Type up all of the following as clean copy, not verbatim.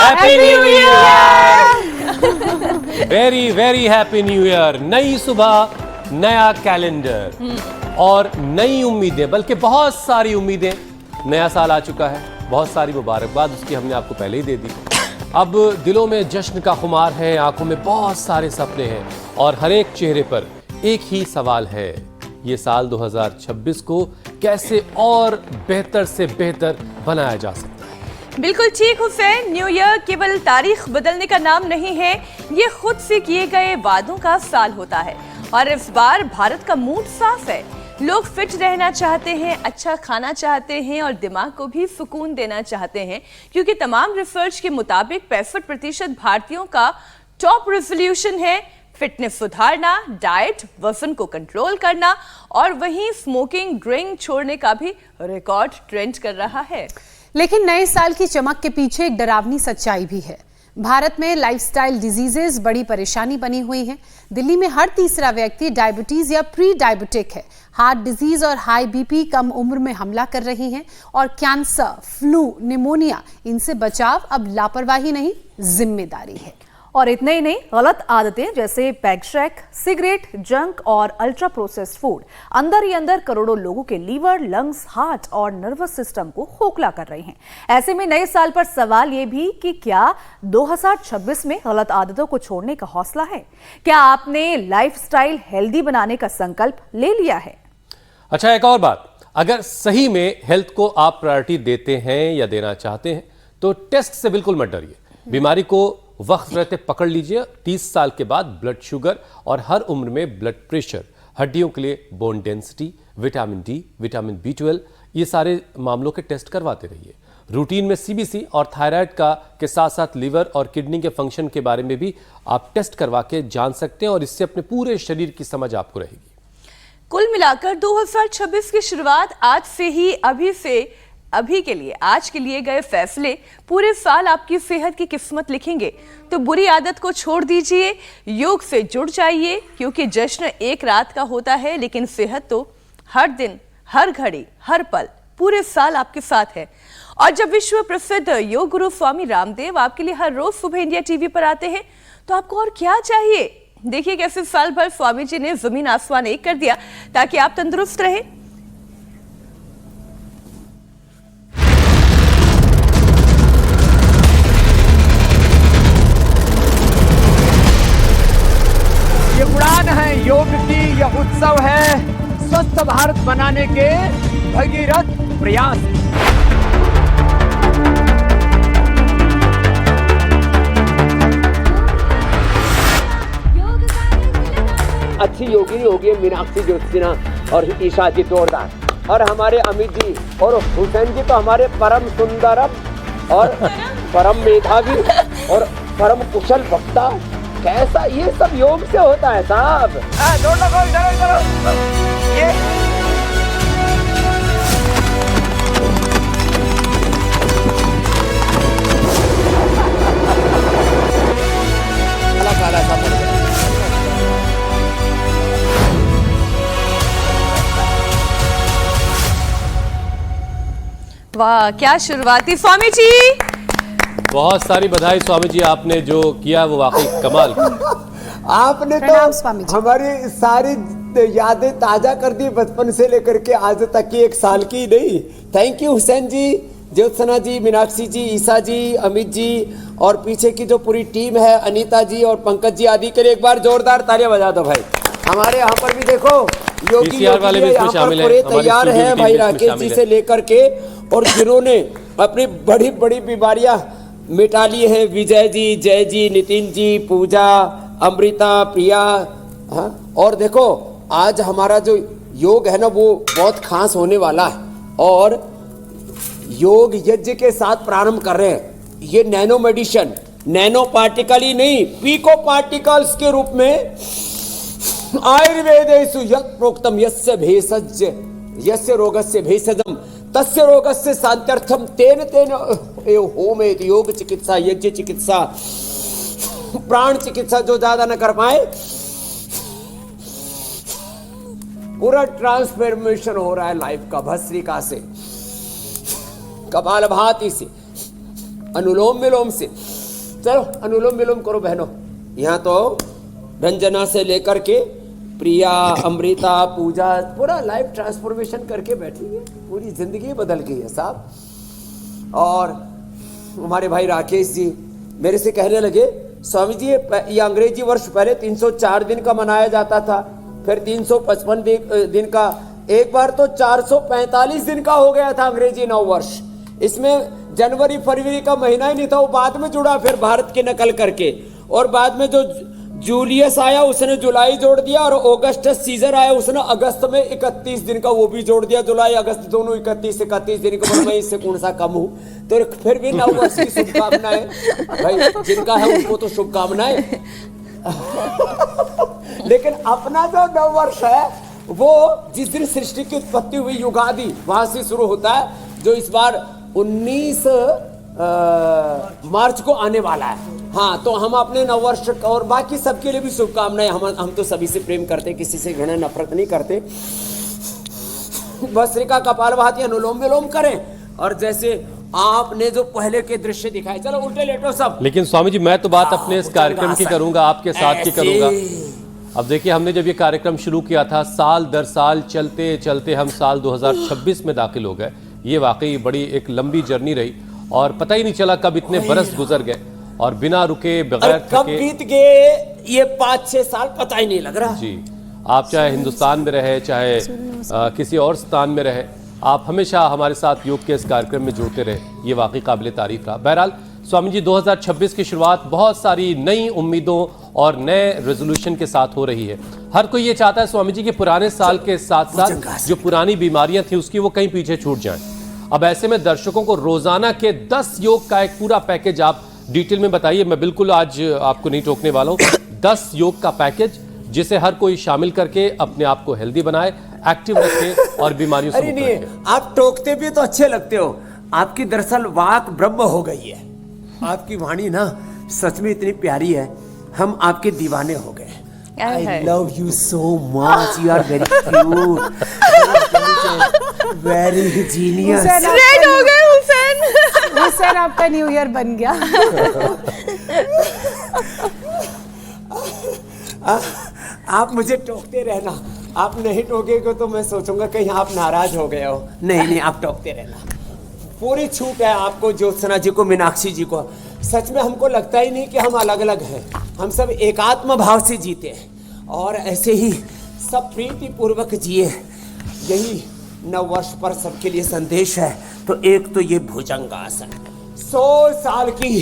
Happy new year. Very very happy new year. नई सुबह, नया कैलेंडर और नई उम्मीदें, बल्कि बहुत सारी उम्मीदें। नया साल आ चुका है, बहुत सारी मुबारकबाद उसकी हमने आपको पहले ही दे दी। अब दिलों में जश्न का खुमार है, आंखों में बहुत सारे सपने हैं और हर एक चेहरे पर एक ही सवाल है, ये साल 2026 को कैसे और बेहतर से बेहतर बनाया जा सकता है। बिल्कुल ठीक हुसैन, न्यू ईयर केवल तारीख बदलने का नाम नहीं है, ये खुद से किए गए वादों का साल होता है। और इस बार भारत का मूड साफ है, लोग फिट रहना चाहते हैं, अच्छा खाना चाहते हैं और दिमाग को भी सुकून देना चाहते हैं, क्योंकि तमाम रिसर्च के मुताबिक 65% भारतीयों का टॉप रेजोल्यूशन है फिटनेस सुधारना, डाइट, वजन को कंट्रोल करना और वहीं स्मोकिंग ड्रिंक छोड़ने का भी रिकॉर्ड ट्रेंड कर रहा है। लेकिन नए साल की चमक के पीछे एक डरावनी सच्चाई भी है। भारत में लाइफस्टाइल डिजीजेस बड़ी परेशानी बनी हुई हैं। दिल्ली में हर तीसरा व्यक्ति डायबिटीज या प्री डायबिटिक है। हार्ट डिजीज और हाई बीपी कम उम्र में हमला कर रही हैं और कैंसर, फ्लू, निमोनिया, इनसे बचाव अब लापरवाही नहीं, जिम्मेदारी है। और इतने ही नहीं, गलत आदतें जैसे पैगशैक, सिगरेट, जंक और अल्ट्रा प्रोसेस्ड फूड अंदर ही अंदर करोड़ों लोगों के लीवर, लंग्स, हार्ट और नर्वस सिस्टम को खोखला कर रही हैं। ऐसे में नए साल पर सवाल ये भी कि क्या 2026 में गलत आदतों को छोड़ने का हौसला है? क्या आपने लाइफस्टाइल हेल्दी बनाने का संकल्प ले लिया है? अच्छा, एक और बात, अगर सही में हेल्थ को आप प्रायोरिटी देते हैं या देना चाहते हैं तो टेस्ट से बिल्कुल मत डरिए। बीमारी को वक्त रहते पकड़ लीजिए। 30 साल के बाद ब्लड शुगर और हर उम्र में ब्लड प्रेशर, हड्डियों के लिए bone density, vitamin D, vitamin B12, ये सारे मामलों के टेस्ट करवाते रहिए। रूटीन में CBC और थायराइड के साथ साथ लिवर और किडनी के फंक्शन के बारे में भी आप टेस्ट करवा के जान सकते हैं और इससे अपने पूरे शरीर की समझ आपको रहेगी। कुल मिलाकर 2026 की शुरुआत आज से ही, अभी के लिए, आज के लिए गए फैसले पूरे साल आपकी सेहत की किस्मत लिखेंगे। तो बुरी आदत को छोड़ दीजिए, योग से जुड़ जाइए, क्योंकि जश्न एक रात का होता है लेकिन सेहत तो हर दिन, हर घड़ी, हर पल, पूरे साल आपके साथ है। और जब विश्व प्रसिद्ध योग गुरु स्वामी रामदेव आपके लिए हर रोज सुबह इंडिया टीवी पर आते हैं तो आपको और क्या चाहिए? देखिए कैसे साल भर स्वामी जी ने जमीन आसमान एक कर दिया ताकि आप तंदुरुस्त रहे। ये उड़ान है योग की, यह उत्सव है स्वस्थ भारत बनाने के भगीरथ प्रयास। अच्छी योगिनी होगी मीनाक्षी ज्योतिषिना और ईशा जी जोरदार, और हमारे अमित जी और हुसैन जी तो हमारे परम सुंदरम और परम मेधावी और परम कुशल वक्ता। कैसा ये सब योग से होता है साहब। ये वाह, क्या शुरुआती स्वामी जी। बहुत सारी बधाई स्वामी जी, आपने जो किया वो वाकई कमाल। आपने तो हमारी सारी यादें ताजा कर दी, बचपन से लेकर के आज तक की, एक साल की नहीं। थैंक यू हुसैन जी, ज्योत्सना जी, मीनाक्षी जी, ईशा जी, अमित जी और पीछे की जो पूरी टीम है, अनीता जी और पंकज जी आदि के लिए एक बार जोरदार तालियां बजा दो भाई। हमारे यहाँ पर भी देखो योगी वाले भी इसमें शामिल हैं, पूरे तैयार हैं भाई, राकेश जी से लेकर के, और जिन्होंने अपनी बड़ी बड़ी बीमारियां मिटा ली है। विजय जी, जय जी, नितिन जी, पूजा, अमृता, प्रिया, हाँ। और देखो आज हमारा जो योग है ना वो बहुत खास होने वाला है, और योग यज्ञ के साथ प्रारंभ कर रहे हैं। ये नैनो मेडिसिन, नैनो पार्टिकल ही नहीं, पीको पार्टिकल्स के रूप में आयुर्वेदेषु यत् प्रोक्तम यस्य भेषज यस्य रोगस्य भेषजम तस्य रोगस्य शांत्यर्थम तेन तेन होमेत। योग चिकित्सा, यज्ञ चिकित्सा, प्राण चिकित्सा जो ज्यादा न कर पाए, पूरा ट्रांसफॉर्मेशन हो रहा है लाइफ का, भस्त्रिका से, कपालभाति से, अनुलोम विलोम से, चलो अनुलोम विलोम करो बहनों। यहाँ तो रंजना से लेकर के प्रिया, अमृता, पूजा पूरा लाइफ ट्रांसफॉर्मेशन करके बैठी है, पूरी जिंदगी बदल गई है साहब। और हमारे भाई राकेश जी मेरे से कहने लगे, स्वामी जी ये अंग्रेजी वर्ष पहले 304 दिन का मनाया जाता था, फिर 355 दिन का, एक बार तो 445 दिन का हो गया था अंग्रेजी नव वर्ष। इसमें जनवरी फरवरी का महीना ही नहीं था, वो बाद में जुड़ा फिर भारत की नकल करके। और बाद में जो जूलियस आया उसने जुलाई जोड़ दिया, और ऑगस्टस सीजर आया उसने अगस्त में 31 दिन का वो भी जोड़ दिया। जुलाई अगस्त दोनों 31 दिन को, मैं इससे कौन सा कम हूँ। तो फिर भी नव वर्ष की शुभकामनाएं भाई, जिनका है उनको तो शुभकामनाएं। लेकिन अपना जो नव वर्ष है वो जिस दिन सृष्टि की उत्पत्ति हुई, युगादि, वहां से शुरू होता है, जो इस बार 19 मार्च को आने वाला है। हाँ, तो हम अपने नववर्ष और बाकी सबके लिए भी शुभकामनाएं। हम तो सभी से प्रेम करते, किसी से घृणा नफरत नहीं करते। भस्त्रिका कपालभाति अनुलोम विलोम करें, और जैसे आपने जो पहले के दृश्य दिखाए, चलो उल्टे लेटो सब। लेकिन स्वामी जी मैं तो बात अपने इस कार्यक्रम की करूंगा, आपके साथ की करूंगा। अब देखिए, हमने जब ये कार्यक्रम शुरू किया था, साल दर साल चलते चलते हम साल 2026 में दाखिल हो गए। ये वाकई बड़ी एक लंबी जर्नी रही, और पता ही नहीं चला कब इतने बरस गुजर गए, और बिना रुके बगैर कब बीत गए ये 5-6 साल पता ही नहीं लग रहा। जी, आप चाहे हिंदुस्तान में रहे, चाहे किसी और स्थान में रहे, आप हमेशा हमारे साथ योग के इस कार्यक्रम में जुड़ते रहे, ये वाकई काबिल तारीफ रहा। बहरहाल स्वामी जी, 2026 की शुरुआत बहुत सारी नई उम्मीदों और नए रेजोल्यूशन के साथ हो रही है। हर कोई ये चाहता है स्वामी जी कि पुराने साल के साथ साथ जो पुरानी बीमारियां थी उसकी वो कहीं पीछे छूट जाएं। अब ऐसे में दर्शकों को रोजाना के 10 योग का एक पूरा पैकेज आप डिटेल में बताइए। मैं बिल्कुल आज आपको नहीं टोकने वाला हूँ। 10 योग का पैकेज जिसे हर कोई शामिल करके अपने आप को हेल्दी बनाए, एक्टिव रखे और बीमारियों से मुक्त रखे। आप टोकते भी तो अच्छे लगते हो। आपकी दरअसल वाक ब्रह्म हो गई है। आपकी वाणी ना सच में इतनी प्यारी है, हम आपके दीवाने हो गए। I love you so much. You are very cute, very genius. Red हो गए हुसैन। हुसैन आपका न्यू ईयर बन गया। आप मुझे टोकते रहना, आप नहीं टोकेगे तो मैं सोचूंगा कहीं आप नाराज हो गए हो। नहीं, आप टोकते रहना। पूरी छूट है आपको, ज्योत्सना जी को, मीनाक्षी जी को। सच में हमको लगता ही नहीं कि हम अलग अलग हैं, हम सब एकात्म भाव से जीते हैं, और ऐसे ही सब प्रीति पूर्वक जिए। यही नव वर्ष पर सबके लिए संदेश है। तो एक तो ये भुजंगासन, 100 साल की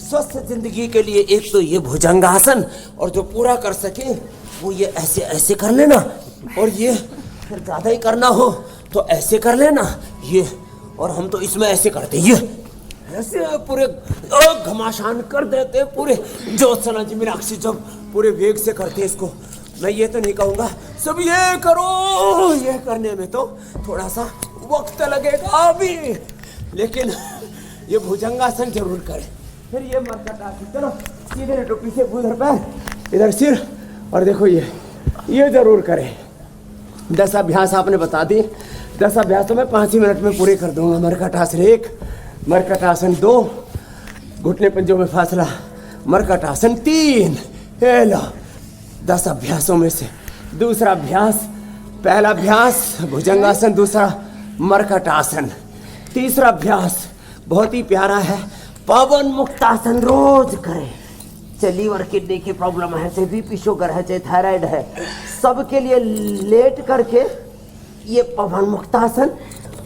स्वस्थ जिंदगी के लिए एक तो ये भुजंगासन, और जो पूरा कर सके वो ये ऐसे ऐसे कर लेना, और ये फिर ज्यादा ही करना हो तो ऐसे कर लेना ये, और हम तो इसमें ऐसे करते, ये ऐसे पूरे घमासान कर देते पूरे। ज्योत्सना जी, मीनाक्षी जब पूरे वेग से करते इसको, मैं ये तो नहीं कहूँगा सब ये करो, ये करने में तो थोड़ा सा वक्त लगेगा अभी, लेकिन ये भुजंगासन जरूर करें। फिर ये मरकटासन, चलो सीधे लेटो, पीछे उधर पैर, इधर सिर, और देखो ये जरूर करें। 10 अभ्यास आपने बता दिए, 10 अभ्यासों में 5 ही मिनट में पूरे कर दूंगा। मरकटासन 1, मरकटासन 2, घुटने पंजों में फासला, मरकटासन 3। ये लो 10 अभ्यासों में से दूसरा अभ्यास, पहला अभ्यास भुजंगासन, दूसरा मरकटासन, तीसरा अभ्यास बहुत ही प्यारा है, पवन मुक्तासन। रोज करें। चाहे लीवर किडनी की प्रॉब्लम है, चाहे बीपी शुगर है, चाहे थायराइड है, सबके लिए लेट करके ये पवन मुक्तासन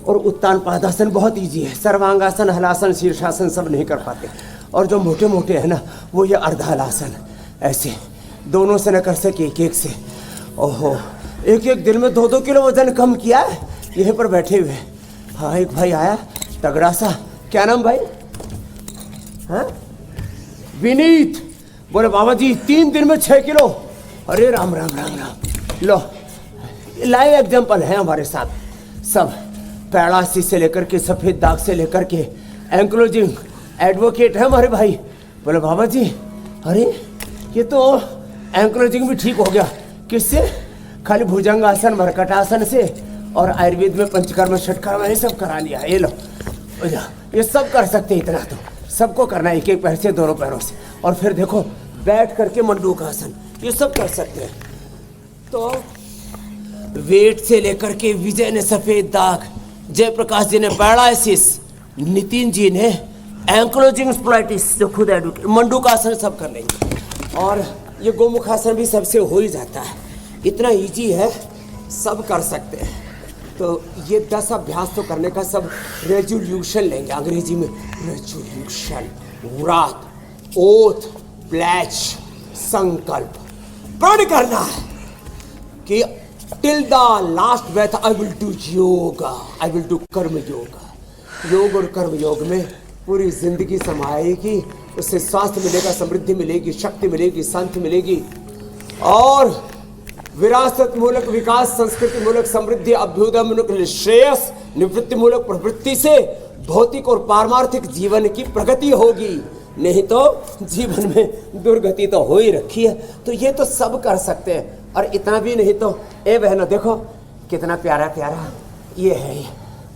और उत्तान पादासन बहुत इजी है। सर्वांगासन, हलासन, शीर्षासन सब नहीं कर पाते, और जो मोटे मोटे है ना वो ये अर्धहलासन, ऐसे दोनों से न कर सके, एक से। ओहो, एक दिन में 2-2 किलो वजन कम किया है यहीं पर बैठे हुए। हाँ, एक भाई आया तगड़ा सा, क्या नाम भाई? हाँ, विनीत। बोले बाबा जी 3 दिन में 6 किलो। अरे राम राम राम राम। लो लाइव एग्जाम्पल है हमारे साथ सब, पैरालिसिस से लेकर के, सफेद दाग से लेकर के, एंक्लोजिंग एडवोकेट है हमारे भाई। बोले बाबा जी अरे ये तो एंक्लोजिंग भी ठीक हो गया। किससे? खाली भुजंगासन, मरकटासन से, और आयुर्वेद में पंचकर्म, षटकर्म ये सब करा लिया। ये लो, ये सब कर सकते इतना तो। सबको करना है, एक एक पैर से, दोनों पैरों से। और फिर देखो बैठ करके मंडूकासन, ये सब कर सकते हैं। तो वेट से लेकर के विजय ने सफेद दाग, जयप्रकाश जी ने पैरालिसिस, नितिन जी ने एंक्लोजिंग स्प्लाइटिस, जो खुद एडवोकेट, मंडूकासन सब कर लेंगे। और ये गोमुखासन भी सबसे हो ही जाता है, इतना इजी है, सब कर सकते हैं। तो ये 10 अभ्यास तो करने का सब रेजोल्यूशन लेंगे, अंग्रेजी में रेजोल्यूशन, व्रत, ओथ, प्लेज, संकल्प, प्रण करना है कि till the last breath I will do yoga, I will do karma yoga. योग और कर्म योग में पूरी जिंदगी समाएगी, उससे स्वास्थ्य मिलेगा, समृद्धि मिलेगी, शक्ति मिलेगी, शांति मिलेगी। और विरासत मूलक विकास, संस्कृति मूलक समृद्धि, अभ्युदय मूलक श्रेयस, निवृत्ति मूलक प्रवृत्ति से भौतिक और पारमार्थिक जीवन की प्रगति होगी, नहीं तो जीवन में दुर्गति तो हो ही रखी है। तो ये तो सब कर सकते हैं। और इतना भी नहीं तो ए बहनों देखो कितना प्यारा प्यारा ये है।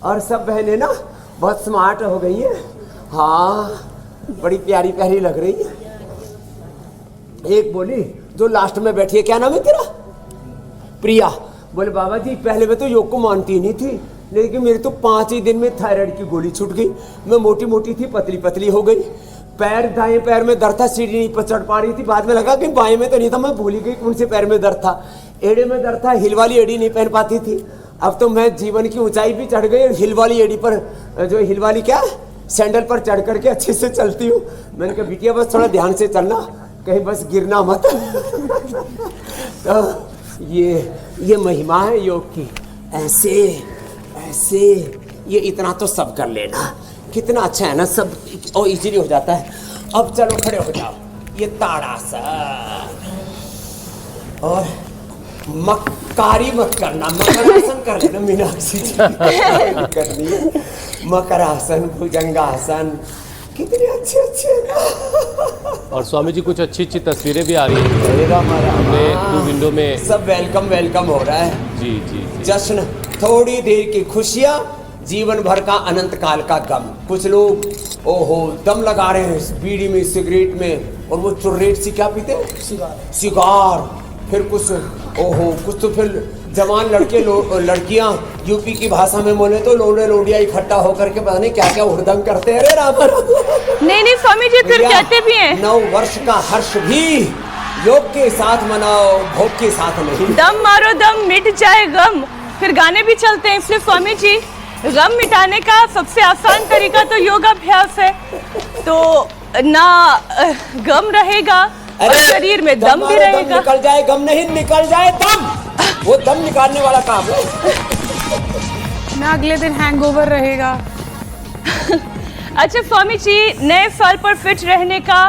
और सब बहनें ना बहुत स्मार्ट हो गई है, हाँ बड़ी प्यारी प्यारी लग रही है। एक बोली जो लास्ट में बैठी है, क्या नाम है तेरा? प्रिया। बोले बाबा जी पहले मैं तो योग को मानती नहीं थी, लेकिन मेरी तो 5 ही दिन में थायराइड की गोली छूट गई। मैं मोटी मोटी थी, पतली पतली हो गई। पैर, दाएं पैर में दर्द था, सीढ़ी नहीं पर चढ़ पा रही थी। बाद में लगा कि बाएं में तो नहीं था, मैं भूल गई कौन से पैर में दर्द था। एड़े में दर्द था, हिल वाली एड़ी नहीं पहन पाती थी। अब तो मैं जीवन की ऊंचाई भी चढ़ गई और हिल वाली एड़ी पर, जो हिल वाली क्या सैंडल पर चढ़ करके अच्छे से चलती हूँ। मैंने कहा बिटिया बस थोड़ा ध्यान से चलना, कहीं बस गिरना मत। तो ये महिमा है योग की। ऐसे ऐसे ये इतना तो सब कर लेना, कितना अच्छा है ना, सब और इजीली हो जाता है। अब चलो खड़े हो जाओ, ये ताड़ासन। और मक्कारी मत करना, मकरासन कर लेना मीनाक्षी जी। करनी है मकरासन, भुजंगासन, कितने अच्छे अच्छे ना। और स्वामी जी कुछ अच्छी अच्छी तस्वीरें भी आ रही हैं हमने टू विंडो में। सब वेलकम वेलकम हो रहा है। जी जी, जी। जश्न, थोड़ी देर की खुशियाँ, जीवन भर का अनंत काल का गम। कुछ लोग ओहो दम लगा रहे हैं बीड़ी में, सिगरेट में, और वो चुर्रेट सी क्या पीते हैं, सिगार। फिर कुछ ओहो कुछ तो फिर जवान लड़के लड़कियां यूपी की भाषा में बोले तो लोड़े लोडिया इकट्ठा होकर के पता नहीं क्या क्या हुड़दंग करते हैं। नहीं स्वामी जी फिर कहते भी हैं 9 वर्ष का हर्ष भी योग के साथ मनाओ, भोग के साथ नहीं। दम मारो दम मिट जाए गम, फिर गाने भी चलते हैं। इसलिए स्वामी जी गम मिटाने का सबसे आसान तरीका तो योगाभ्यास है। तो ना गम रहेगा और शरीर में दम भी रहेगा। निकल जाए गम नहीं, निकल जाए दम, वो दम निकालने वाला काम है ना। अगले दिन हैंगओवर रहेगा। अच्छा स्वामी जी, नए साल पर फिट रहने का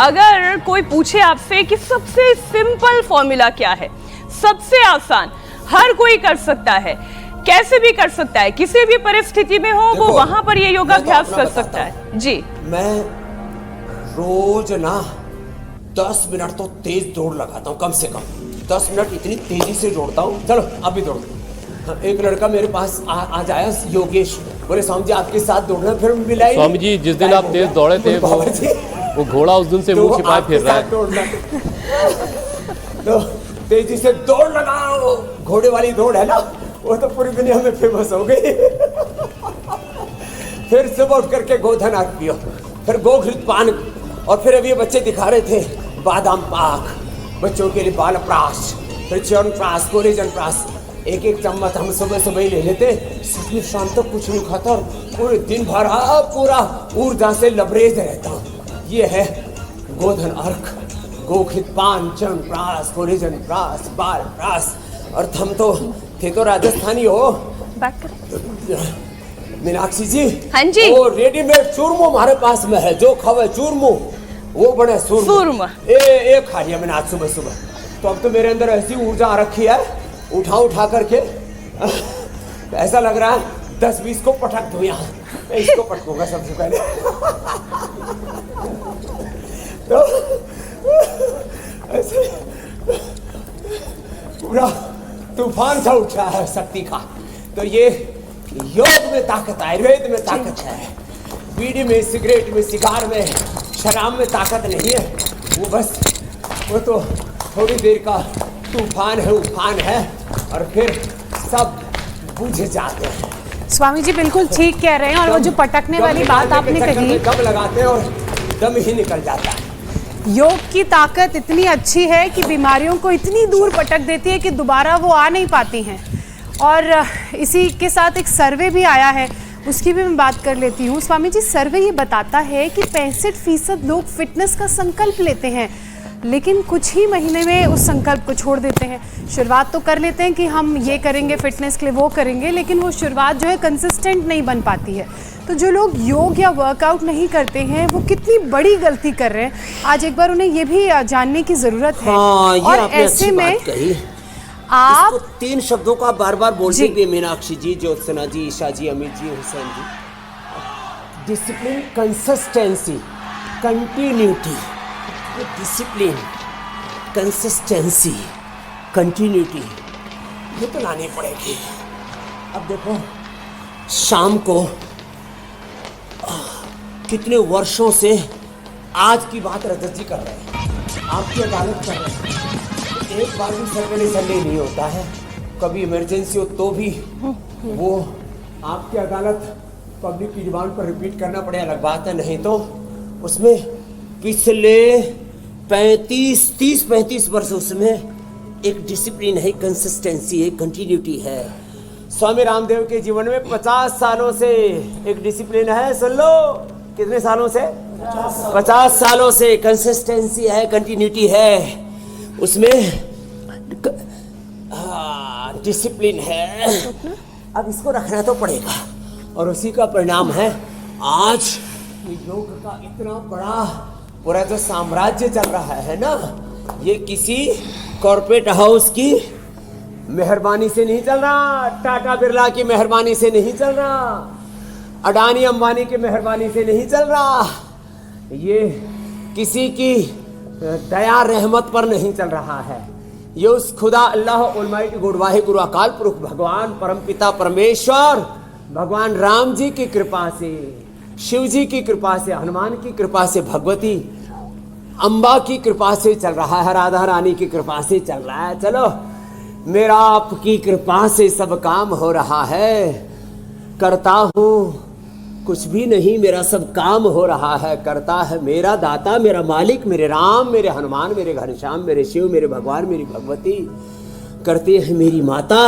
अगर कोई पूछे आपसे कि सबसे सिंपल फॉर्मूला क्या है, सबसे आसान, हर कोई कर सकता है, कैसे भी कर सकता है, किसी भी परिस्थिति में हो वो वहां पर ये योगाभ्यास कर सकता है। जी मैं रोज ना 10 मिनट तो तेज दौड़ लगाता हूँ, कम से कम 10 मिनट इतनी तेजी से दौड़ता हूँ। चलो अब भी दौड़। एक लड़का मेरे पास आज आया, योगेश, बोले स्वामी जी आपके साथ दौड़ना, फिर मिला ही। स्वामी जी जिस दिन आप तेज दौड़े थे वो घोड़ा उस दिन से मुंह छिपाए फिर रहा है। तो तेजी से दौड़ लगाओ, घोड़े वाली दौड़ है ना, वो तो पूरी दुनिया में फेमस हो गई। फिर सुबह उठ करके गोधन आग पियो, फिर गोघृत पान, और फिर अभी बच्चे दिखा रहे थे बादाम पाक, बच्चों के लिए बाल प्राश, फिर च्यवनप्राश, कोलेजन प्राश, एक एक चम्मच हम सुबह सुबह ही ले लेते। सच में शाम तक कुछ नहीं खाता और पूरे दिन भर पूरा ऊर्जा से लबरेज रहता हूँ। ये है गोधन अर्घ, गोघृत पान, च्यवनप्राश, कोलेजन प्राश, बाल प्राश। और हम तो थे तो राजस्थानी हो मीनाक्षी जी। हाँ जी। वो रेडीमेड चूरमो हमारे पास में है, जो खावे चूरमो वो बने सूरमा। एक खा लिया मैंने आज सुबह सुबह। तो अब तो मेरे अंदर ऐसी ऊर्जा आ रखी है, उठा करके ऐसा लग रहा है 10-20 को पटक दो यहाँ। इसको पटकूंगा सबसे पहले। तो ऐसे पूरा तूफान सा उठा है शक्ति का। तो ये योग में ताकत, आयुर्वेद में ताकत है, बीड़ी में, सिगरेट में, सिगार में, शराब में ताकत नहीं है। वो तो थोड़ी देर का तूफान है, उफान है, और फिर सब बुझ जाते हैं। स्वामी जी बिल्कुल ठीक कह रहे हैं। और वो जो पटकने वाली बात आपने कही, दम लगाते हैं और दम ही निकल जाता है। योग की ताकत इतनी अच्छी है कि बीमारियों को इतनी दूर पटक देती है कि दोबारा वो आ नहीं पाती हैं। और इसी के साथ एक सर्वे भी आया है, उसकी भी मैं बात कर लेती हूँ। स्वामी जी, सर्वे ये बताता है कि 65% लोग फिटनेस का संकल्प लेते हैं, लेकिन कुछ ही महीने में उस संकल्प को छोड़ देते हैं। शुरुआत तो कर लेते हैं कि हम ये करेंगे फिटनेस के लिए, वो करेंगे, लेकिन वो शुरुआत जो है कंसिस्टेंट नहीं बन पाती है। तो जो लोग योग या वर्कआउट नहीं करते हैं वो कितनी बड़ी गलती कर रहे हैं। आज एक बार उन्हें ये भी जानने की जरूरत है। हाँ, ये और आपने ऐसे अच्छी में बात कही। आप इसको 3 शब्दों का बार बार बोलते भी, Meenakshi ji, Jyotsna ji, Isha ji, Amit ji, Hussain ji. Discipline, consistency, continuity. Discipline, consistency, continuity, ये तो लानी पड़ेगी। अब देखो, शाम को कितने वर्षों से आज की बात रजत जी कर रहे हैं, आपकी अदालत कर रहे हैं। एक बार भी सर्वे नहीं होता है, कभी इमरजेंसी हो तो भी वो आपकी अदालत पब्लिक की जुबान पर रिपीट करना पड़े, अलग बात है। नहीं तो उसमें पिछले 30-35 वर्ष उसमें एक डिसिप्लिन है, कंसिस्टेंसी है, कंटिन्यूटी है। स्वामी रामदेव के जीवन में 50 सालों से एक डिसिप्लिन है। सुन लो, कितने सालों से? 50 सालों से कंसिस्टेंसी है, कंटिन्यूटी है, उसमें डिसिप्लिन है। अब इसको रखना तो पड़ेगा, और उसी का परिणाम है आज योग का इतना बड़ा पूरा जो साम्राज्य चल रहा है ना, ये किसी कॉर्पोरेट हाउस की मेहरबानी से नहीं चल रहा, टाटा बिरला की मेहरबानी से नहीं चल रहा, अडानी अंबानी की मेहरबानी से नहीं चल रहा, ये किसी की दया रहमत पर नहीं चल रहा है। ये उस खुदा अल्लाह ऑलमाइटी गुड वाहे गुरु अकाल पुरुष भगवान परमपिता परमेश्वर भगवान राम जी की कृपा से, शिव जी की कृपा से, हनुमान की कृपा से, भगवती अम्बा की कृपा से चल रहा है, राधा रानी की कृपा से चल रहा है। चलो, मेरा आपकी कृपा से सब काम हो रहा है, करता हूँ कुछ भी नहीं, मेरा सब काम हो रहा है, करता है मेरा दाता, मेरा मालिक, मेरे राम, मेरे हनुमान, मेरे घनश्याम, मेरे शिव, मेरे भगवान, मेरी भगवती, करते हैं मेरी माता,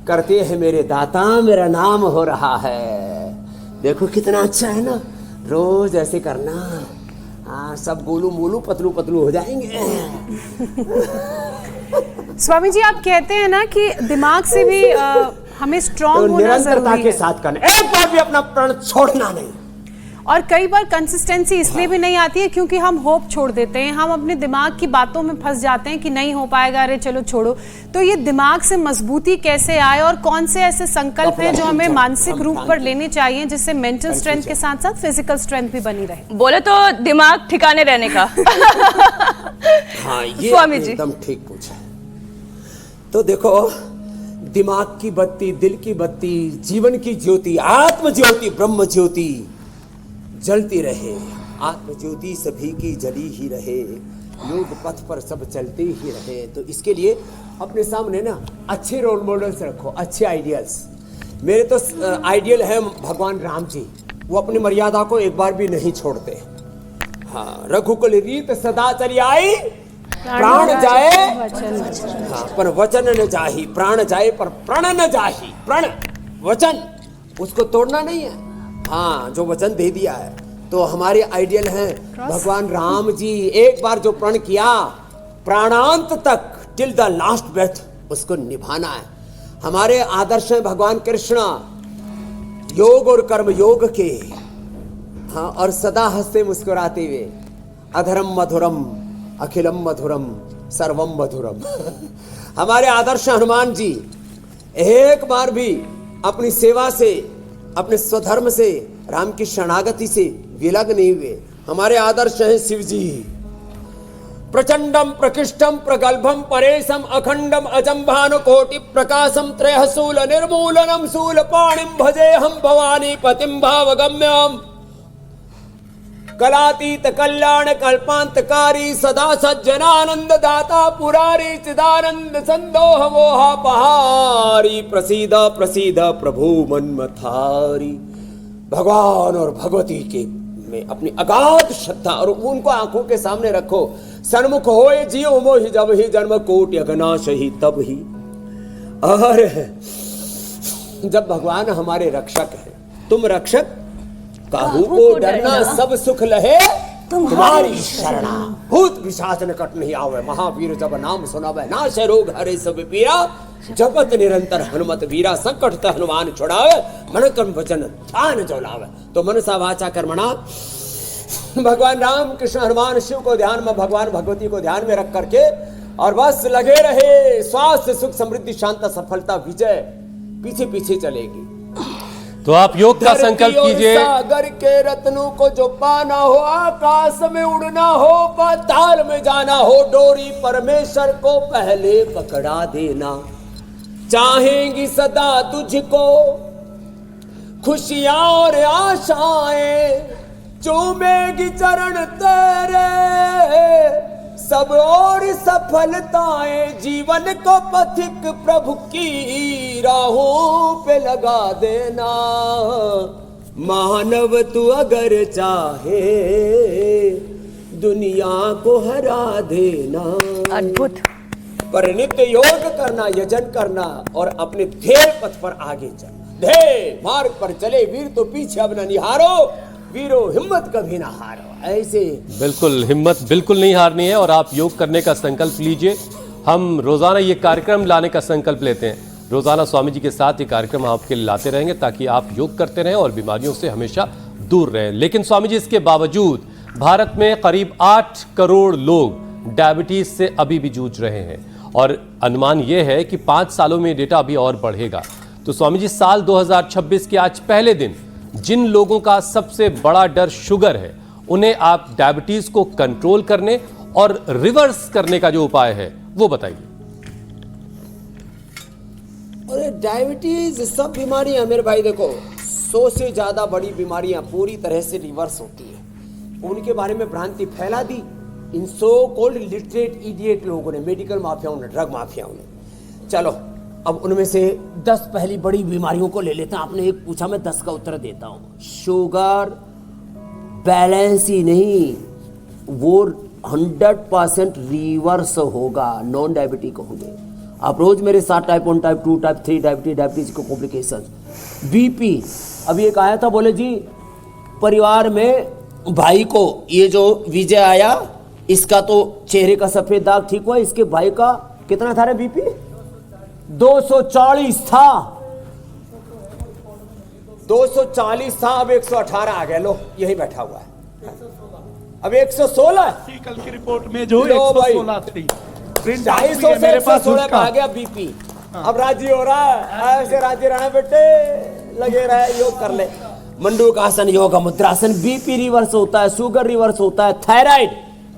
करते हैं मेरे दाता, मेरा नाम हो रहा है। देखो कितना अच्छा है ना, रोज ऐसे करना। हाँ, सब गोलू मोलू पतलू पतलू हो जाएंगे। स्वामी जी, आप कहते हैं ना कि दिमाग से भी हमें स्ट्रांग तो होना निरंतरता जरूरी के है। साथ करना, एक बार भी अपना प्रण छोड़ना नहीं। और कई बार कंसिस्टेंसी इसलिए भी नहीं आती है क्योंकि हम होप छोड़ देते हैं, हम अपने दिमाग की बातों में फंस जाते हैं कि नहीं हो पाएगा, अरे चलो छोड़ो। तो ये दिमाग से मजबूती कैसे आए, और कौन से ऐसे संकल्प हैं जो हमें मानसिक रूप पर लेने चाहिए जिससे मेंटल स्ट्रेंथ के साथ साथ फिजिकल स्ट्रेंथ भी बनी रहे? बोले तो दिमाग ठिकाने रहने का। हाँ, ये स्वामी जी एकदम ठीक पूछा। तो देखो, दिमाग की बत्ती, दिल की बत्ती, जीवन की ज्योति, आत्म ज्योति, ब्रह्म ज्योति जलती रहे, आत्म ज्योति सभी की जली ही रहे, योग पथ पर सब चलते ही रहे। तो इसके लिए अपने सामने ना अच्छे रोल मॉडल्स रखो, अच्छे आइडियल्स। मेरे तो आइडियल है भगवान राम जी, वो अपनी मर्यादा को एक बार भी नहीं छोड़ते। हाँ, रघुकुल रीत सदा चली आई, प्राण जाए हाँ पर वचन न जाही, प्राण जाए पर प्रण न जाही। प्रण वचन उसको तोड़ना नहीं है, हाँ, जो वचन दे दिया है। तो हमारे आइडियल हैं भगवान राम जी, एक बार जो प्रण किया प्राणांत तक, टिल द लास्ट ब्रेथ उसको निभाना है। हमारे आदर्श हैं भगवान कृष्ण, योग और कर्म योग के, हाँ, और सदा हंसते मुस्कुराते हुए, अधरम मधुरम अखिलम मधुरम सर्वम मधुरम। हमारे आदर्श हनुमान जी एक बार भी अपनी सेवा से, अपने स्वधर्म से, राम की शरणागति से विलग नहीं हुए। हमारे आदर्श हैं शिव जी, प्रचंडम प्रकृष्टम प्रगल्भम परेशम अखंडम अजम्भानु कोटि प्रकाशम त्रयशूल निर्मूलनम शूल पाणिम भजे हम भवानी पतिम भावगम्यम कलातीत कल्याण कल्पांतकारी सदा सज्जनानंद दाता पुरारी चिदानंद संदोह मोहापहारी प्रसीद प्रसीद प्रभु मन्मथारी। भगवान और भगवती के में अपनी अगाध श्रद्धा और उनको आंखों के सामने रखो। सन्मुख होए जियो मोहि जब ही जन्म कोटि अगनाश ही तब ही। और जब भगवान हमारे रक्षक हैं, तुम रक्षक काहू को डरना सब सुख लहे तुम्हारी शरणा। भूत पिशाच निकट नहीं आवे महावीर जब नाम सुनावे नाश रोग हरे सब पीरा। जपत निरंतर हनुमत वीरा संकट ते हनुमान छुड़ावे मन कर्म वचन ध्यान जो लावे। तो मनसा वाचा कर्मणा भगवान राम कृष्ण हनुमान शिव को ध्यान में, भगवान भगवती को ध्यान में रख करके और बस लगे रहे। स्वास्थ्य सुख समृद्धि शांति सफलता विजय पीछे पीछे चलेगी। तो आप योग का संकल्प कीजिए। सागर के रत्नों को जो पाना हो, आकाश में उड़ना हो, पाताल में जाना हो, डोरी परमेश्वर को पहले पकड़ा देना। चाहेंगी सदा तुझको खुशियां और आशाएं, चूमेगी चरण तेरे सब और सफलताएं। जीवन को पथिक प्रभु की राहों पे लगा देना। मानव तू अगर चाहे दुनिया को हरा देना। अद्भुत। पर नित्य योग करना, यजन करना और अपने ध्येय पथ पर आगे चलना। ध्येय मार्ग पर चले वीर तो पीछे अब न निहारो, वीरो हिम्मत कभी ना हारो। ऐसे बिल्कुल हिम्मत बिल्कुल नहीं हारनी है और आप योग करने का संकल्प लीजिए। हम रोजाना ये कार्यक्रम लाने का संकल्प लेते हैं। रोजाना स्वामी जी के साथ ये कार्यक्रम आपके लिए लाते रहेंगे ताकि आप योग करते रहें और बीमारियों से हमेशा दूर रहें। लेकिन स्वामी जी इसके बावजूद भारत में करीब 8 करोड़ लोग डायबिटीज से अभी भी जूझ रहे हैं और अनुमान यह है कि 5 सालों में डेटा अभी और बढ़ेगा। तो स्वामी जी साल 2026 के आज पहले दिन जिन लोगों का सबसे बड़ा डर शुगर है, उन्हें आप डायबिटीज को कंट्रोल करने और रिवर्स करने का जो उपाय है वो बताइए। अरे डायबिटीज सब बीमारियां मेरे भाई देखो 100 से ज्यादा बड़ी बीमारियां पूरी तरह से रिवर्स होती है। उनके बारे में भ्रांति फैला दी इन सो कॉल्ड लिटरेट इडियट लोगों ने, मेडिकल माफियाओं ने, ड्रग माफियाओं ने। चलो अब उनमें से 10 पहली बड़ी बीमारियों को ले लेते हैं। आपने एक पूछा, मैं 10 का उत्तर देता हूं। शुगर बैलेंस ही नहीं, वो 100% रिवर्स होगा, नॉन डायबिटिक होंगे। आप रोज मेरे साथ टाइप 1, टाइप 2, टाइप 3 डायबिटीज को कॉम्प्लिकेशन, बीपी। अभी एक आया था, बोले जी परिवार में भाई को ये जो विजय आया, इसका तो चेहरे का सफेद दाग ठीक हुआ, इसके भाई का कितना था रे बीपी? 240 था। 240 था, अब 118 आ गया। लो यही बैठा हुआ है, अब 116। कल की रिपोर्ट में जो 116 थी, 250 से 116 आ गया बीपी। अब राजी हो रहा है, ऐसे राजी रहना बेटे, लगे रहे, योग कर ले। मंडूकासन, योग मुद्रासन, बीपी रिवर्स होता है, शुगर रिवर्स होता है, थायराइड।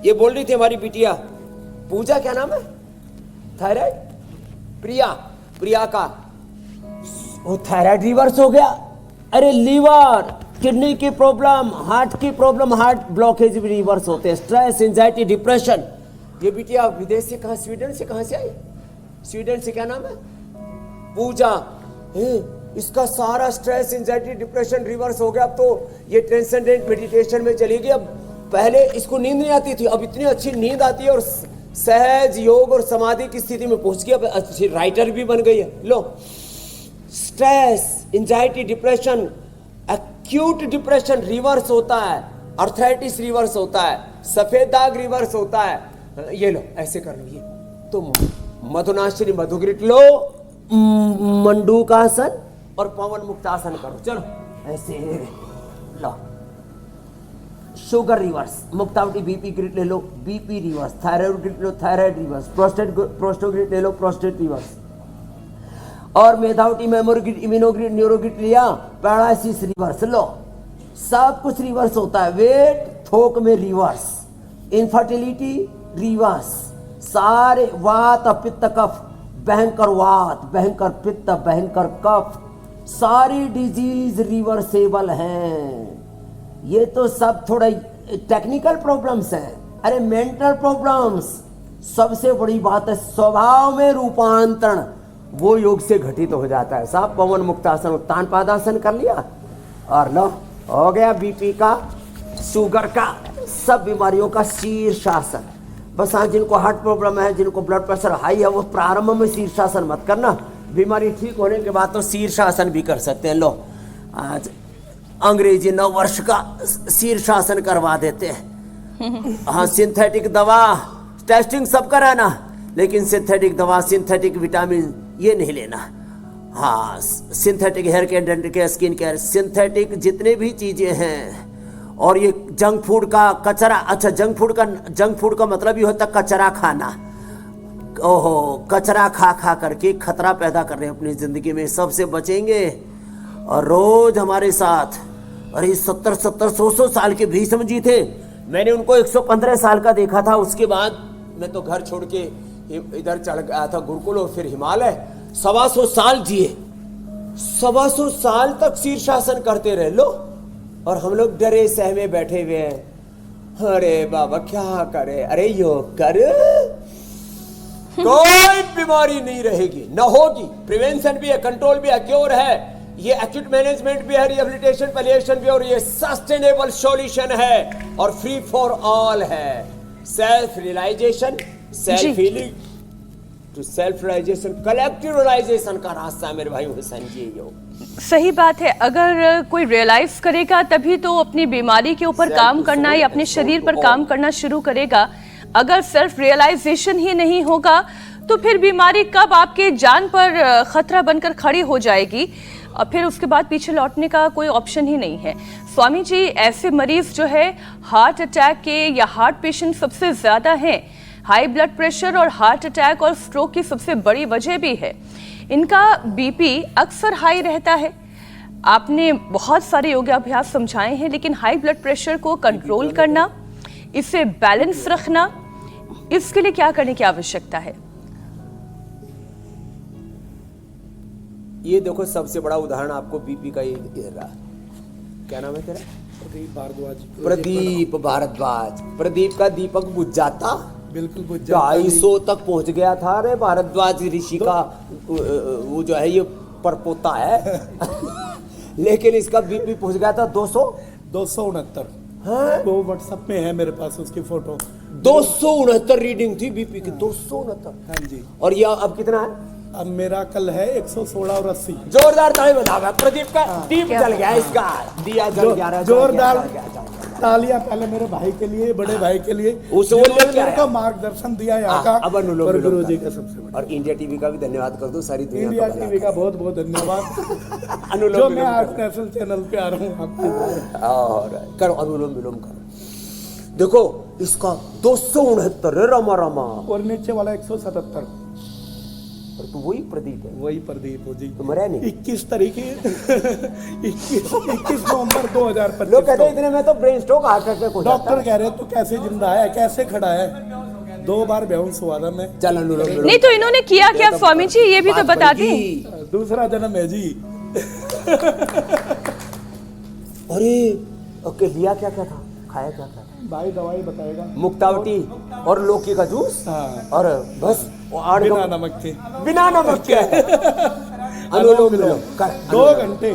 ये बोल रही थी हमारी बिटिया पूजा, क्या नाम है, थायराइड, प्रिया का वो थायराइड रिवर्स हो गया। अरे लीवर, किडनी की प्रॉब्लम, हार्ट की प्रॉब्लम, हार्ट ब्लॉकेज भी रिवर्स होते हैं। Stress, anxiety, depression. ये बिटिया विदेश से कहा, स्वीडन से, कहां से आई? स्वीडन से। क्या नाम है? पूजा। इसका सारा स्ट्रेस, एंजाइटी, डिप्रेशन रिवर्स हो गया। अब तो ये ट्रांसेंडेंट मेडिटेशन में चली गई। अब पहले इसको नींद नहीं आती थी, अब इतनी अच्छी नींद आती है और सहज योग और समाधि की स्थिति में पहुंच गई। अब अच्छी राइटर भी बन गई है। लो, stress, anxiety, depression, acute depression reverse होता है, अर्थराइटिस रिवर्स होता है, सफेद दाग रिवर्स होता है। ये लो, ऐसे कर लो। ये तो मधुनाशिनी मधुग्रिट लो, मंडूकासन और पवन मुक्तासन करो। चलो ऐसे लो। Sugar reverse, Muktavati BP grit ले लो, बीपी रिवर्स, थायराइड ग्रिट लो, थायराइड रिवर्स, प्रोस्टेट ग्रिट ले लो, प्रोस्टेट रिवर्स, और मेधावटी मेमोरी इम्यूनोग्रिड, न्यूरोग्रिड लिया, पैरालिसिस रिवर्स। लो, सब कुछ रिवर्स होता है। वेट, थोक में रिवर्स, इनफर्टिलिटी रिवर्स, सारे वात, पित्त, कफ, भयंकर वात, भयंकर पित्त, भयंकर कफ, सारी डिजीज रिवर्सेबल हैं। ये तो सब थोड़ा टेक्निकल प्रॉब्लम्स हैं, अरे मेंटल प्रॉब्लम्स। सबसे बड़ी बात है स्वभाव में रूपांतरण, वो योग से घटित हो जाता है साहब। पवन मुक्तासन, उत्तान पादासन कर लिया और लो हो गया बीपी का, शुगर का, सब बीमारियों का शीर्षासन। बस हाँ, जिनको हार्ट प्रॉब्लम है, जिनको ब्लड प्रेशर हाई है, वो प्रारंभ में शीर्षासन मत करना, बीमारी ठीक होने के बाद तो शीर्षासन भी कर सकते हैं। लो आज अंग्रेजी नववर्ष का शीर्षासन करवा देते हैं। हाँ, सिंथेटिक दवा टेस्टिंग सब कराना, लेकिन सिंथेटिक दवा, सिंथेटिक विटामिन ये नहीं लेना। हाँ, synthetic hair care, dental care, skin care, synthetic जितने भी चीजें हैं, और ये जंक फूड का कचरा। अच्छा, जंक फूड का मतलब ये होता है कचरा खाना। ओहो, कचरा खा खा करके खतरा पैदा कर रहे हैं अपनी जिंदगी में, सबसे बचेंगे। और रोज हमारे साथ, अरे 70-100 साल के भीष्म जी थे, मैंने उनको 115 साल का देखा था। उसके बाद मैं तो घर छोड़ के इधर चढ़ गया था गुरुकुल और फिर हिमालय। 125 साल जिए, 125 साल तक शीर्षासन करते रहे। लो, और हम लोग डरे सहमे बैठे हुए हैं। अरे बाबा क्या करे, अरे योग कर, कोई बीमारी नहीं रहेगी, न होगी। प्रिवेंशन भी है, कंट्रोल भी है, क्योर है, ये एक्यूट मैनेजमेंट भी है, रिहेबिलिटेशन, पैलिएशन भी, और ये सस्टेनेबल सॉल्यूशन है और फ्री फॉर ऑल है। Self realisation, self healing to self realisation, collective realisation का रास्ता है मेरे भाई हुसैन जी। योग सही बात है। अगर कोई रियलाइज करेगा तभी तो अपनी बीमारी के ऊपर काम करना या अपने शरीर पर काम करना शुरू करेगा। अगर सेल्फ रियलाइजेशन ही नहीं होगा तो फिर बीमारी कब आपके जान पर खतरा बनकर खड़ी हो जाएगी और फिर उसके बाद पीछे लौटने का कोई ऑप्शन ही नहीं है। स्वामी जी, ऐसे मरीज जो है हार्ट अटैक के या हार्ट पेशेंट सबसे ज्यादा हैं। हाई ब्लड प्रेशर और हार्ट अटैक और स्ट्रोक की सबसे बड़ी वजह भी है। इनका बीपी अक्सर हाई रहता है। आपने बहुत सारे योगाभ्यास समझाए हैं, लेकिन हाई ब्लड प्रेशर को कंट्रोल करना, इसे बैलेंस रखना, इसके लिए क्या करने की आवश्यकता है? ये देखो, सबसे बड़ा उदाहरण आपको बीपी का ये दे रहा। क्या नाम है तेरा? प्रदीप भारद्वाज। प्रदीप भारद्वाज। प्रदीप का दीपक बुझ जाता, बिल्कुल बुझ जाता। 250 तक पहुंच गया था। अरे भारद्वाज ऋषि का वो जो है ये परपोता है लेकिन इसका बीपी पहुंच गया था 269। हाँ? वो व्हाट्सएप में है मेरे पास उसकी फोटो। 269 रीडिंग थी बीपी की, 269। हाँ जी। और ये अब कितना है? अब मेरा कल है 116 और 80। जोरदार ताली बजाओ। प्रदीप का दीप जल गया, इसका दिया जल गया। जोरदार तालियां पहले मेरे भाई के लिए, बड़े भाई के लिए, उन्होंने मेरे को मार्गदर्शन दिया यहाँ का, अब अनुलोम और विलोम गुरु जी का। का सबसे बड़ा। और इंडिया टीवी का भी धन्यवाद कर दो, सारी दुनिया इंडिया को टीवी का बहुत बहुत धन्यवाद अनुलोम जो मैं विलोम आज करो। नेशनल चैनल पे आ रहा हूँ आपके। और करो अनुलोम विलोम करो। देखो इसका 269 रमा रमा, और नीचे वाला 177। और तू वही प्रदीप है? वही प्रदीप हो जी। तुम मरे नहीं? 21 तारीख 21 नवंबर 2025। लोग कहते हैं इतने में तो ब्रेन स्ट्रोक, हार्ट अटैक हो जाता डॉक्टर है। कह रहे तू कैसे जिंदा है, कैसे खड़ा है। 2 बार बेहोश हुआ था मैं। चल अनुलोम विलोम। नहीं तो इन्होंने किया क्या स्वामी जी, ये भी तो बता दें। दूसरा जन्म है जी। अरे ओके, लिया क्या क्या था, खाया क्या क्या था? भाई दवाई बताएगा। मुक्तावटी और लौकी का जूस। हाँ। और बस बिना नमक के। बिना नमक के अनुलोम विलोम कर। 2 घंटे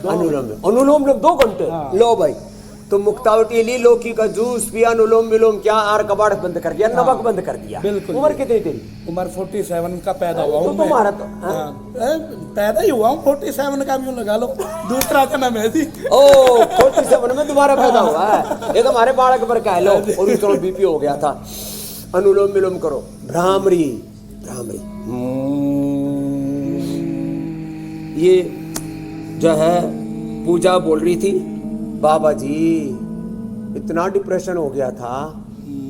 अनुलोम विलोम 2 घंटे। हाँ। लो भाई, तो मुक्तावटी ली, लौकी का जूस पिया, अनुलोम विलोम क्या, आर कबाड़ बंद कर दिया, नमक बंद कर दिया। बिल्कुल। उम्र कितनी तेरी? उम्र 47 का पैदा हुआ हूँ तो मैं। तुम्हारा तो हाँ, पैदा ही हुआ हूँ 47 का, भी लगा लो। दूसरा जन्म है जी। ओ 47 में दोबारा पैदा हुआ है। ये तो हमारे बालक पर क्या है। लो, और उसका बीपी हो गया था। अनुलोम विलोम करो। भ्रामरी, भ्रामरी ये जो है पूजा बोल रही थी, बाबा जी इतना डिप्रेशन हो गया था,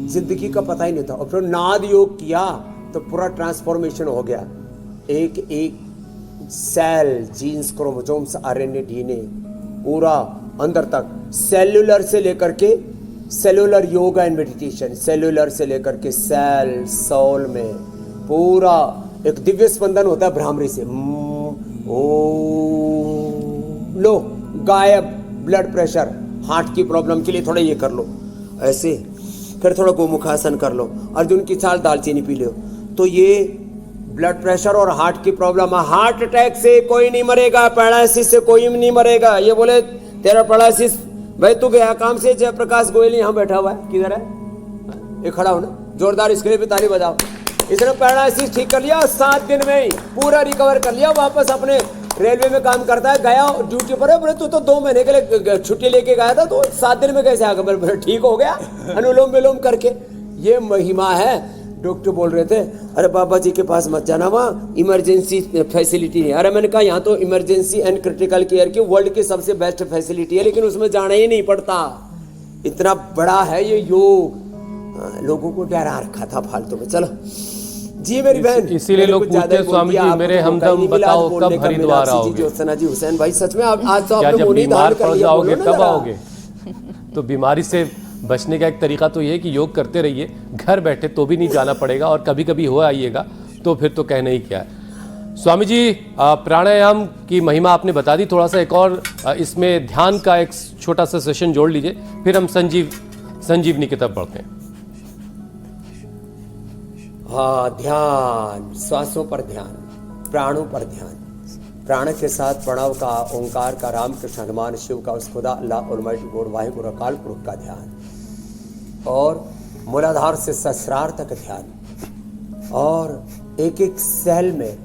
जिंदगी का पता ही नहीं था। और फिर नाद योग किया तो पूरा ट्रांसफॉर्मेशन हो गया। एक एक cell, genes, chromosomes, RNA, DNA पूरा अंदर तक, सेल्यूलर से लेकर के cellular yoga and meditation, cellular से लेकर के सेल, सोल में पूरा एक दिव्य स्पंदन होता है भ्रामरी से। ओ लो, गायब ब्लड प्रेशर, हार्ट की प्रॉब्लम के लिए थोड़ा ये कर लो। ऐसे, फिर थोड़ा गोमुखासन कर लो, अर्जुन की छाल दालचीनी पी लो। तो ये ब्लड प्रेशर और हार्ट की प्रॉब्लम है। हार्ट अटैक से कोई नहीं मरेगा, पैरालिसिस से कोई नहीं मरेगा। ये बोले तेरा पैरालिसिस, भाई तू गया काम से, जयप्रकाश गोयल यहाँ बैठा हुआ है, किधर है ये खड़ा हो ना, जोरदार इसके लिए भी ताली बजाओ। इसने पैरालिसिस ठीक कर लिया, 7 दिन में ही पूरा रिकवर कर लिया, वापस अपने रेलवे में काम करता है, गया ड्यूटी पर है। बोले तू तो 2 महीने के लिए छुट्टी लेके गया था, तो 7 दिन में कैसे आ गया? बोले ठीक हो गया अनुलोम विलोम करके। ये महिमा है। डॉक्टर बोल रहे थे अरे बाबा जी के पास मत जाना, वहाँ इमरजेंसी फैसिलिटी नहीं। अरे मैंने कहा यहाँ तो इमरजेंसी एंड क्रिटिकल केयर की वर्ल्ड की सबसे बेस्ट फैसिलिटी है, लेकिन उसमें जाना ही नहीं पड़ता। इतना बड़ा है ये योग, लोगों को डरा रखा था फालतू में। चलो जी मेरी बहन, इसीलिए लोग पूछते हैं स्वामी जी मेरे हमदम बताओ कब हरिद्वार आओगे? ज्योत्सना जी, हुसैन भाई, सच में आज तो क्या आपने जब मुंह नहीं बीमार धार कर पड़ लिया, जाओगे बोलो ना तब जरा। आओगे? तो बीमारी से बचने का एक तरीका तो ये है कि योग करते रहिए, घर बैठे तो भी नहीं जाना पड़ेगा, और कभी कभी हो आइएगा तो फिर तो कहना ही क्या है। स्वामी जी प्राणायाम की महिमा आपने बता दी, थोड़ा सा एक और इसमें ध्यान का एक छोटा सा सेशन जोड़ लीजिए, फिर हम संजीवनी की तरफ बढ़ते हैं। हाँ, ध्यान, श्वासों पर ध्यान, प्राणों पर ध्यान, प्राण के साथ प्रणव का, ओंकार का, राम कृष्ण हनुमान शिव का, उस खुदा अल्लाह ऑलमाइटी गॉड वाहिगुरु अकाल पुरख का ध्यान, और मूलाधार से सहस्रार तक ध्यान, और एक एक सेल में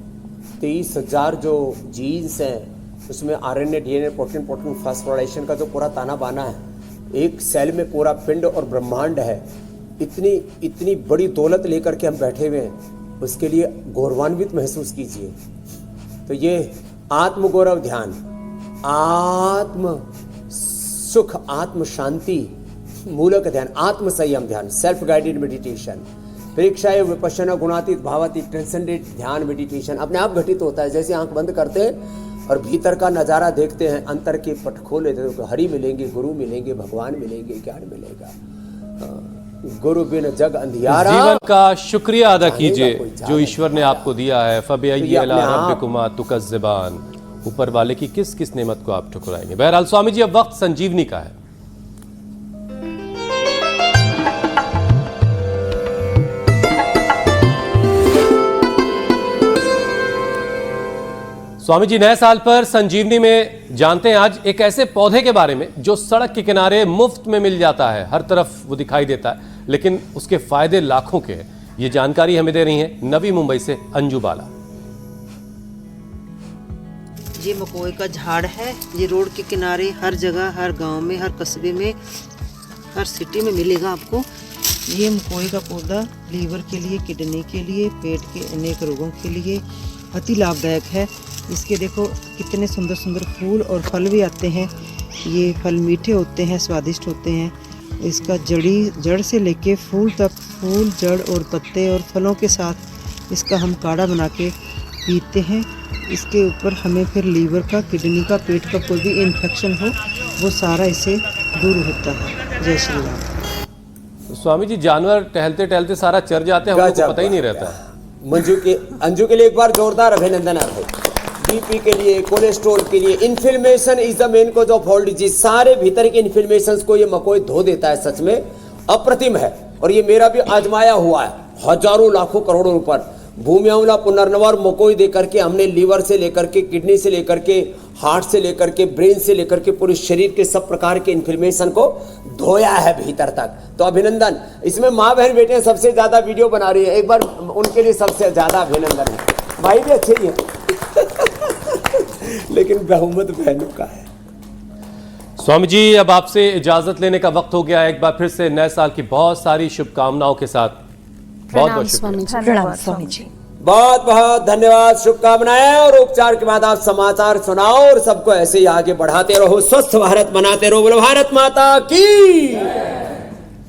23,000 जो जीन्स हैं उसमें RNA DNA प्रोटीन फास्फोराइलेशन का जो पूरा ताना बाना है, एक सेल में पूरा पिंड और ब्रह्मांड है। इतनी बड़ी दौलत लेकर के हम बैठे हुए हैं, उसके लिए गौरवान्वित महसूस कीजिए। तो ये आत्म गौरव ध्यान, आत्म सुख, आत्म शांति मूलक ध्यान, आत्म संयम ध्यान, सेल्फ गाइडेड मेडिटेशन, परीक्षाएं विपश्यना गुणातीत भावातीत ट्रांसेंडेंट ध्यान मेडिटेशन अपने आप घटित होता है। जैसे आंख बंद करते हैं और भीतर का नज़ारा देखते हैं, अंतर के पट खोले तो हरि मिलेंगे, गुरु मिलेंगे, भगवान मिलेंगे, ज्ञान मिलेगा। गुरु बिन जग अंधियारा। जीवन का शुक्रिया अदा कीजिए जो ईश्वर ने आपको दिया है। फबिअय्यि अला रब्बिकुमा तुकज़्ज़िबान, ऊपर वाले की किस किस नेमत को आप ठुकराएंगे। बहरहाल स्वामी जी अब वक्त संजीवनी का है। स्वामी जी नए साल पर संजीवनी में जानते हैं आज एक ऐसे पौधे के बारे में जो सड़क के किनारे मुफ्त में मिल जाता है, हर तरफ वो दिखाई देता है, लेकिन उसके फायदे लाखों के हैं। ये जानकारी हमें दे रही हैं नवी मुंबई से अंजू बाला। ये मकोई का झाड़ है, ये रोड के किनारे हर जगह, हर गांव में, हर कस्बे में, हर सिटी में मिलेगा आपको। ये मकोई का पौधा लीवर के लिए, किडनी के लिए, पेट के अनेक रोगों के लिए अति लाभदायक है। इसके देखो कितने सुंदर सुंदर फूल और फल भी आते हैं। ये फल मीठे होते हैं, स्वादिष्ट होते हैं। इसका जड़ से लेके फूल तक, फूल, जड़ और पत्ते और फलों के साथ इसका हम काढ़ा बना के पीते हैं। इसके ऊपर हमें फिर लीवर का, किडनी का, पेट का कोई भी इन्फेक्शन हो वो सारा इससे दूर होता है। जय श्री राम। स्वामी जी जानवर टहलते टहलते सारा चर जाते हैं, हमको पता ही नहीं रहता। अंजू के लिए एक बार जोरदार अभिनंदन आपको। बीपी के लिए, कोलेस्ट्रॉल के लिए, inflammation is the main cause of all disease. सारे भीतर के इन्फ्लेमेशन को ये मकोई धो देता है, सच में अप्रतिम है। और ये मेरा भी आजमाया हुआ है, हजारों लाखों करोड़ों ऊपर भूमि अमला पुनर्नवर मकोई दे करके हमने लीवर से लेकर के, किडनी से लेकर के, हार्ट से लेकर के, ब्रेन से लेकर के पूरे शरीर के सब प्रकार के इन्फ्लेमेशन को धोया है भीतर तक। तो अभिनंदन। इसमें माँ बहन बेटियां सबसे ज्यादा वीडियो बना रही है, एक बार उनके लिए सबसे ज्यादा अभिनंदन है। भाई भी अच्छे ही है लेकिन बहुमत बहनों का है। स्वामी जी अब आपसे इजाजत लेने का वक्त हो गया। एक बार फिर से नए साल की बहुत सारी शुभकामनाओं के साथ बहुत बहुत शुक्रिया। प्रणाम स्वामी जी। बहुत बहुत धन्यवाद, शुभकामनाएं। और उपचार के बाद आप समाचार सुनाओ और सबको ऐसे ही आगे बढ़ाते रहो, स्वस्थ भारत बनाते रहो। बोलो भारत माता की।